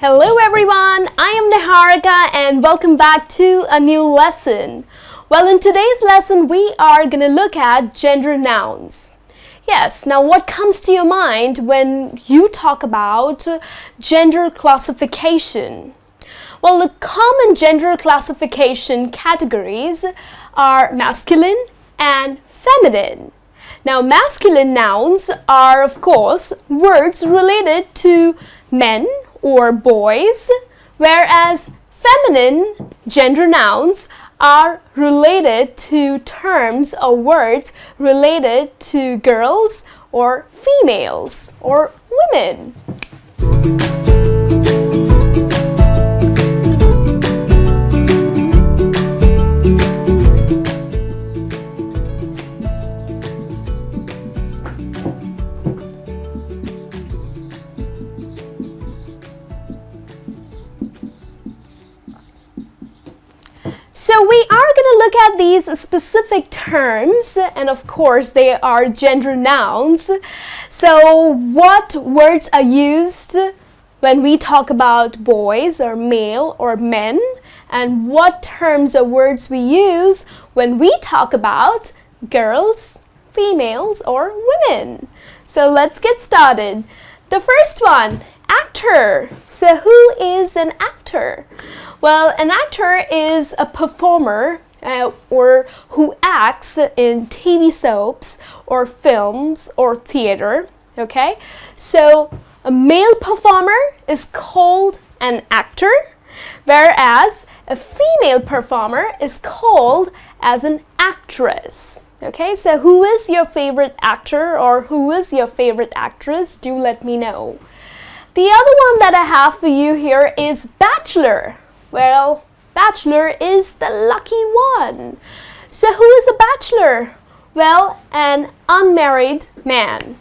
Hello everyone, I am Niharika and welcome back to a new lesson. Well, in today's lesson we are going to look at gender nouns. Yes, now what comes to your mind when you talk about gender classification? Well, the common gender classification categories are masculine and feminine. Now, masculine nouns are, of course, words related to men or boys, whereas feminine gender nouns are related to terms or words related to girls or females or women. So we are going to look at these specific terms, and of course they are gender nouns. So what words are used when we talk about boys or male or men, and what terms or words we use when we talk about girls, females or women. So let's get started. The first one, actor. So who is an actor? Well, an actor is a performer or who acts in TV soaps or films or theater, okay? So a male performer is called an actor, whereas a female performer is called as an actress. Okay, so who is your favorite actor or who is your favorite actress? Do let me know. The other one that I have for you here is bachelor. Well, bachelor is the lucky one. So who is a bachelor? Well, an unmarried man.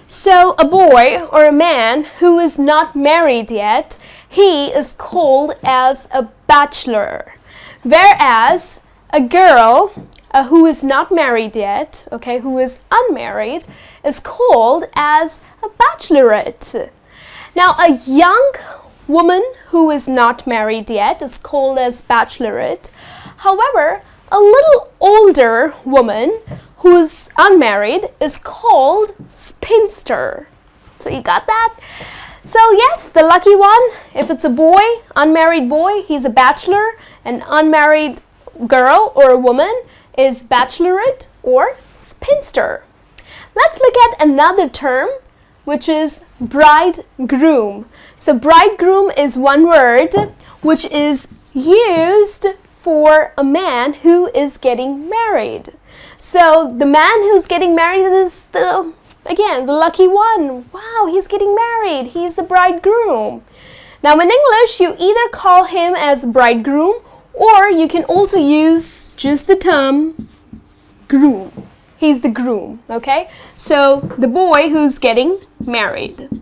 So a boy or a man who is not married yet, he is called as a bachelor. Whereas a girl who is not married yet, okay, who is unmarried, is called as a bachelorette. Now, a young woman who is not married yet is called as bachelorette. However, a little older woman who's unmarried is called spinster. So you got that? So yes, the lucky one, if it's a boy, unmarried boy, he's a bachelor. An unmarried girl or a woman is bachelorette or spinster. Let's look at another term, which is bridegroom. So bridegroom is one word which is used for a man who is getting married. So the man who's getting married is the lucky one. Wow, he's getting married. He's the bridegroom. Now in English, you either call him as bridegroom or you can also use just the term groom. He's the groom, okay? So the boy who's getting married. And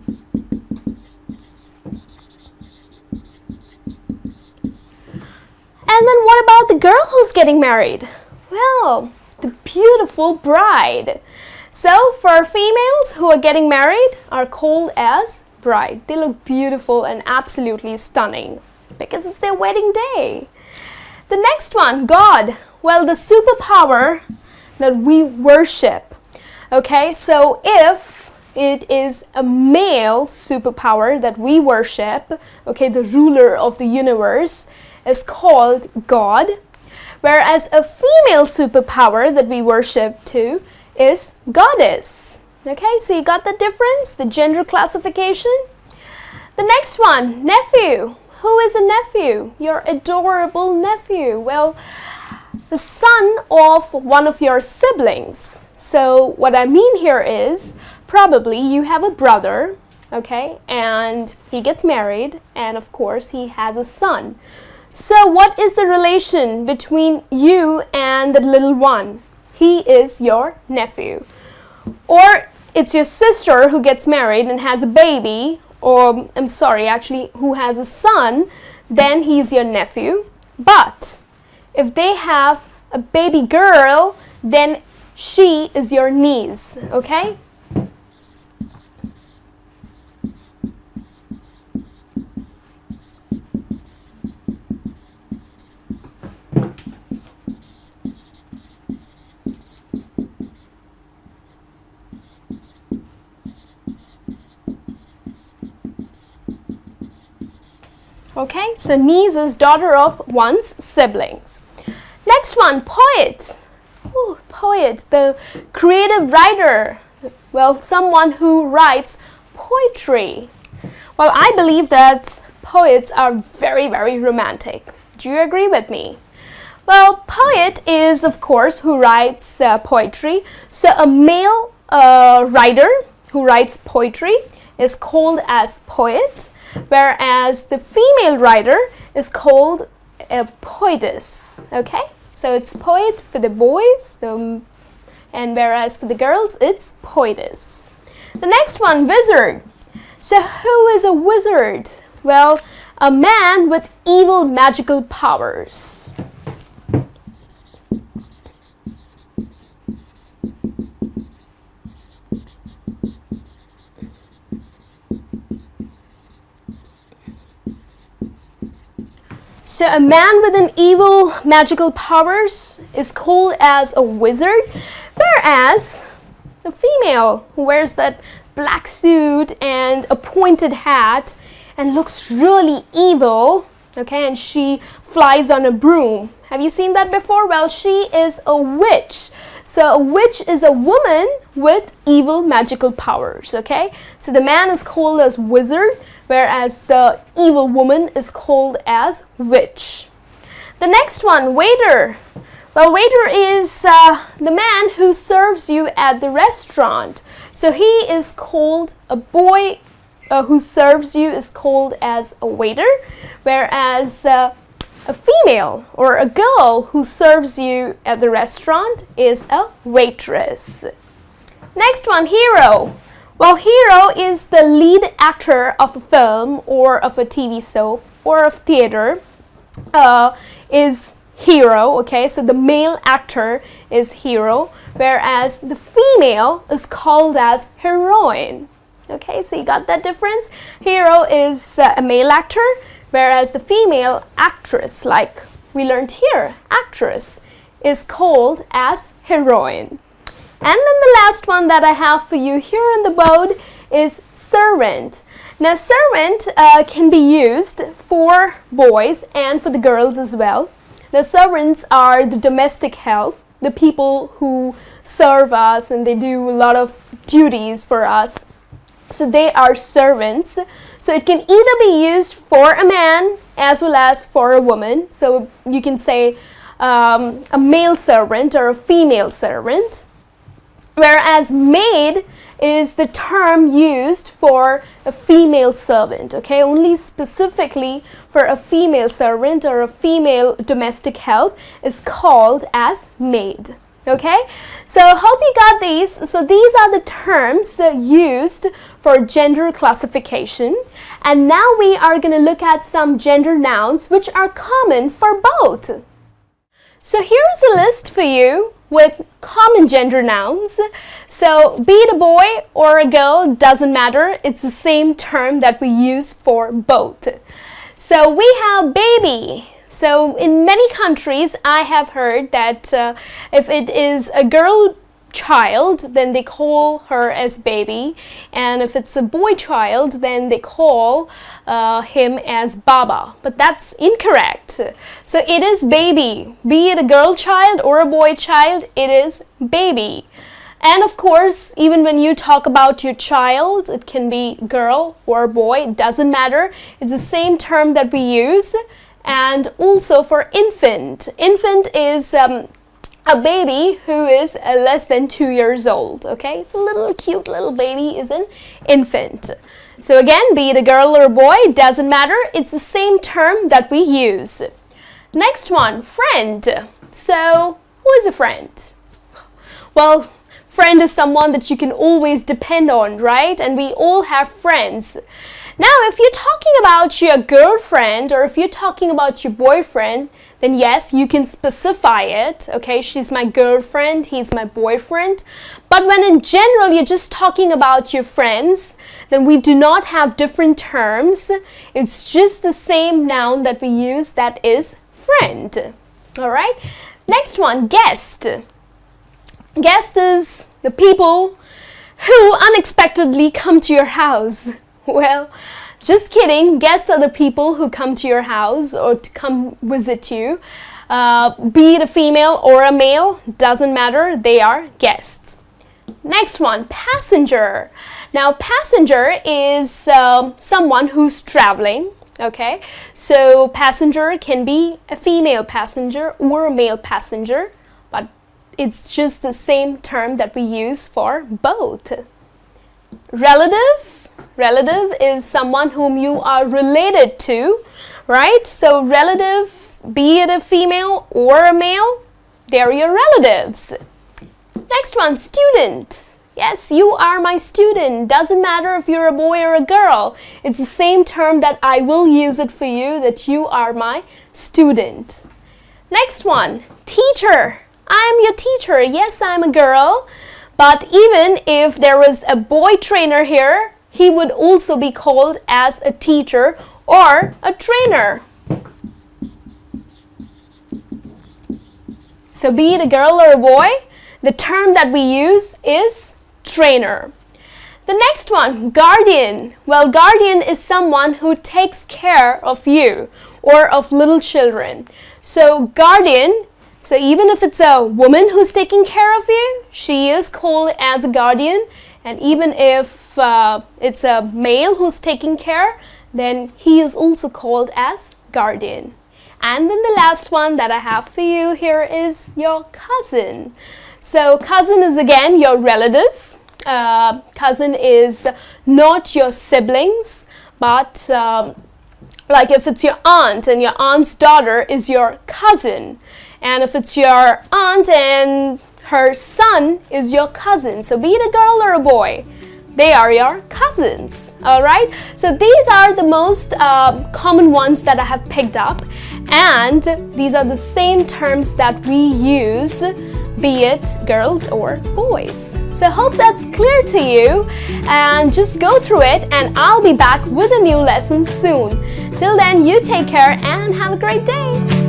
then what about the girl who's getting married? Well, the beautiful bride. So for females who are getting married are called as bride. They look beautiful and absolutely stunning because it's their wedding day. The next one, God. Well, the superpower that we worship. Okay, so if it is a male superpower that we worship, okay, the ruler of the universe is called God, whereas a female superpower that we worship too is goddess. Okay, so you got the difference, the gender classification. The next one, nephew. Who is a nephew? Your adorable nephew. Well, the son of one of your siblings. So what I mean here is probably you have a brother, okay, and he gets married, and of course he has a son. So what is the relation between you and the little one? He is your nephew. Or it's your sister who gets married and has a baby, or I'm sorry, actually, who has a son, then he's your nephew. But if they have a baby girl, then she is your niece, okay? Okay, so niece is daughter of one's siblings. Next one, poet. Ooh, poet, the creative writer. Well, someone who writes poetry. Well, I believe that poets are very, very romantic. Do you agree with me? Well, poet is, of course, who writes poetry. So a male writer who writes poetry is called as poet, whereas the female writer is called a poetess. Okay, so it's poet for the boys, and whereas for the girls it's poetess. The next one, wizard. So who is a wizard? Well, a man with evil magical powers. So a man with an evil magical powers is called as a wizard, whereas the female who wears that black suit and a pointed hat and looks really evil, okay, and she flies on a broom. Have you seen that before? Well, she is a witch. So a witch is a woman with evil magical powers, okay? So the man is called as wizard, whereas the evil woman is called as witch. The next one, waiter. Well, waiter is the man who serves you at the restaurant. So he is called a boy who serves you is called as a waiter, whereas a female or a girl who serves you at the restaurant is a waitress. Next one, hero. Well, hero is the lead actor of a film or of a TV soap or of theater is hero, okay? So the male actor is hero, whereas the female is called as heroine. Okay, so you got that difference? Hero is a male actor, whereas the female actress, like we learned here, actress, is called as heroine. And then the last one that I have for you here on the board is servant. Now, servant can be used for boys and for the girls as well. Now, servants are the domestic help, the people who serve us and they do a lot of duties for us. So they are servants. So it can either be used for a man as well as for a woman. So you can say a male servant or a female servant. Whereas maid is the term used for a female servant, okay? Only specifically for a female servant or a female domestic help is called as maid. Okay, so hope you got these. So these are the terms used for gender classification. And now we are going to look at some gender nouns which are common for both. So here's a list for you with common gender nouns. So be it a boy or a girl, doesn't matter. It's the same term that we use for both. So we have baby. So in many countries, I have heard that if it is a girl child, then they call her as baby. And if it's a boy child, then they call him as baba. But that's incorrect. So it is baby. Be it a girl child or a boy child, it is baby. And of course, even when you talk about your child, it can be girl or boy, it doesn't matter. It's the same term that we use. And also for infant. Infant is a baby who is less than 2 years old, okay? It's a little cute little baby is an infant. So again, be it a girl or a boy, doesn't matter. It's the same term that we use. Next one, friend. So who is a friend? Well, friend is someone that you can always depend on, right? And we all have friends. Now, if you're talking about your girlfriend or if you're talking about your boyfriend, then yes, you can specify it. Okay, she's my girlfriend, he's my boyfriend. But when in general you're just talking about your friends, then we do not have different terms. It's just the same noun that we use, that is friend. All right, next one, guest. Guest is the people who unexpectedly come to your house. Well, just kidding. Guests are the people who come to your house or to come visit you. Be it a female or a male, doesn't matter. They are guests. Next one, passenger. Now, passenger is someone who's traveling. Okay, so passenger can be a female passenger or a male passenger, but it's just the same term that we use for both. Relative. Relative is someone whom you are related to, right? So relative, be it a female or a male, they're your relatives. Next one, student. Yes, you are my student. Doesn't matter if you're a boy or a girl. It's the same term that I will use it for you, that you are my student. Next one, teacher. I am your teacher. Yes, I'm a girl. But even if there was a boy trainer here, he would also be called as a teacher or a trainer. So be it a girl or a boy, the term that we use is trainer. The next one, guardian. Well, guardian is someone who takes care of you or of little children. So guardian, so even if it's a woman who's taking care of you, she is called as a guardian. And even if it's a male who's taking care, then he is also called as guardian. And then the last one that I have for you here is your cousin. So cousin is again your relative. Cousin is not your siblings, but like if it's your aunt and your aunt's daughter is your cousin. And if it's your aunt and her son is your cousin. So be it a girl or a boy, they are your cousins. All right. So these are the most common ones that I have picked up. And these are the same terms that we use, be it girls or boys. So I hope that's clear to you. And just go through it and I'll be back with a new lesson soon. Till then, you take care and have a great day.